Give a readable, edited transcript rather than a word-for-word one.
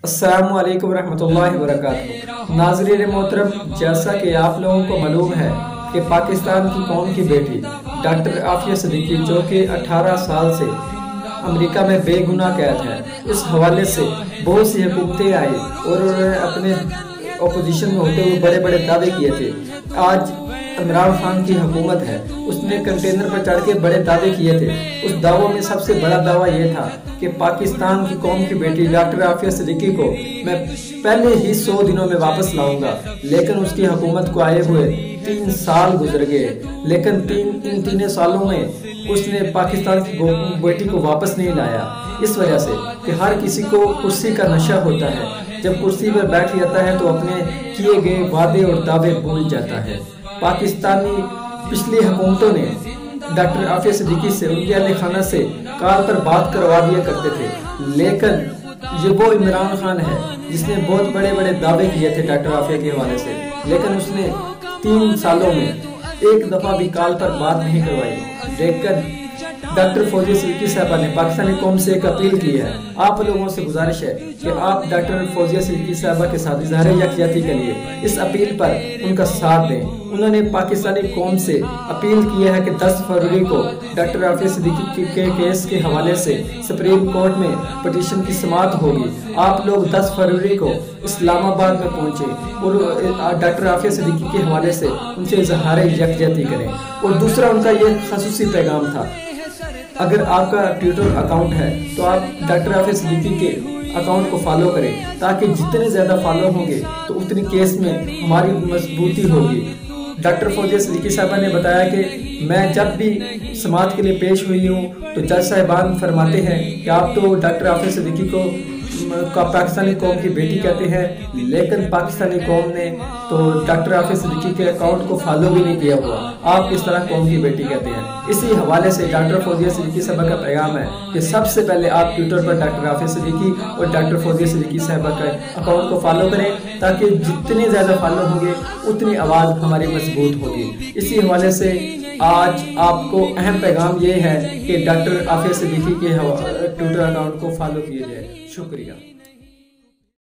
अस्सलामु अलैकुम वरहमतुल्लाहि वबरकातुहू। नाज़रीन मोहतरम, जैसा कि आप लोगों को मालूम है कि पाकिस्तान की कौम की बेटी डॉक्टर आफिया सिद्दीकी, जो कि 18 साल से अमेरिका में बेगुनाह कैद है, इस हवाले से बहुत सी हुकूमतें आई और उन्होंने अपने अपोजिशन में होते हुए बड़े बड़े दावे किए थे। आज इमरान खान की हुकूमत है, उसने कंटेनर पर चढ़ के बड़े दावे किए थे। उस दावों में सबसे बड़ा दावा ये था कि पाकिस्तान की कौम की बेटी डॉक्टर आफिया सिद्दीकी को मैं पहले ही 100 दिनों में वापस लाऊंगा। लेकिन उसकी हुकूमत को आए हुए 3 साल गुजर गए, लेकिन इन 3 सालों में उसने पाकिस्तान की बेटी को वापस नहीं लाया। इस वजह से कि हर किसी को कुर्सी का नशा होता है, जब कुर्सी पर बैठ जाता है तो अपने किए गए वादे और दावे भूल जाता है। पाकिस्तानी पिछली हुकूमतों ने डॉक्टर आफिया सिद्दीकी से, उनके अहल खाना से कॉल पर बात करवा दिया करते थे, लेकिन ये वो इमरान खान है जिसने बहुत बड़े बड़े दावे किए थे डॉक्टर आफिया के हवाले से, लेकिन उसने 3 सालों में एक दफा भी कॉल पर बात नहीं करवाई। लेकिन डॉक्टर फौजिया सिद्दीकी साहबा ने पाकिस्तानी कौम से एक अपील की है। आप लोगों से गुजारिश है कि आप डॉक्टर फौजिया सिद्दीकी साहबा के साथ इज़हार यकजहती के लिए इस अपील पर उनका साथ दें। उन्होंने पाकिस्तानी कौम से अपील की है कि 10 फरवरी को डॉक्टर आफिया सिद्दीकी के केस के हवाले से सुप्रीम कोर्ट में पटिशन की समाअत होगी। आप लोग 10 फरवरी को इस्लामाबाद में पहुंचे और डॉक्टर आफिया सिद्दीकी के हवाले से उनसे इज़हार यकजहती करें। और दूसरा उनका ये खसूसी पैगाम था, अगर आपका ट्विटर अकाउंट है तो आप डॉक्टर आफिया सिद्दीकी के अकाउंट को फॉलो करें, ताकि जितने ज़्यादा फॉलो होंगे तो उतनी केस में हमारी मजबूती होगी। डॉक्टर फौजिया सिद्दीकी साहबा ने बताया कि मैं जब भी समाअत के लिए पेश हुई हूँ तो जज साहिबान फरमाते हैं कि आप तो डॉक्टर आफिया सिद्दीकी को पाकिस्तानी कौम की बेटी कहते हैं, लेकिन पाकिस्तानी कौम ने तो डॉक्टर आफिया सिद्दीकी के अकाउंट को फॉलो भी नहीं किया हुआ, आप किस तरह कौम की बेटी कहते हैं। इसी हवाले से डॉक्टर फौजिया सिद्दीकी साहबा का पैगाम है कि सबसे पहले आप ट्विटर पर डॉक्टर आफिया सिद्दीकी और डॉक्टर फौजिया सिद्दीकी साहबा का अकाउंट को फॉलो करें, ताकि जितने ज़्यादा फॉलो होंगे उतनी आवाज़ हमारी मजबूत होगी। इसी हवाले से आज आपको अहम पैगाम ये है कि डॉक्टर आफिया सिद्दीकी के ट्विटर अकाउंट को फॉलो किया जाए। शुक्रिया।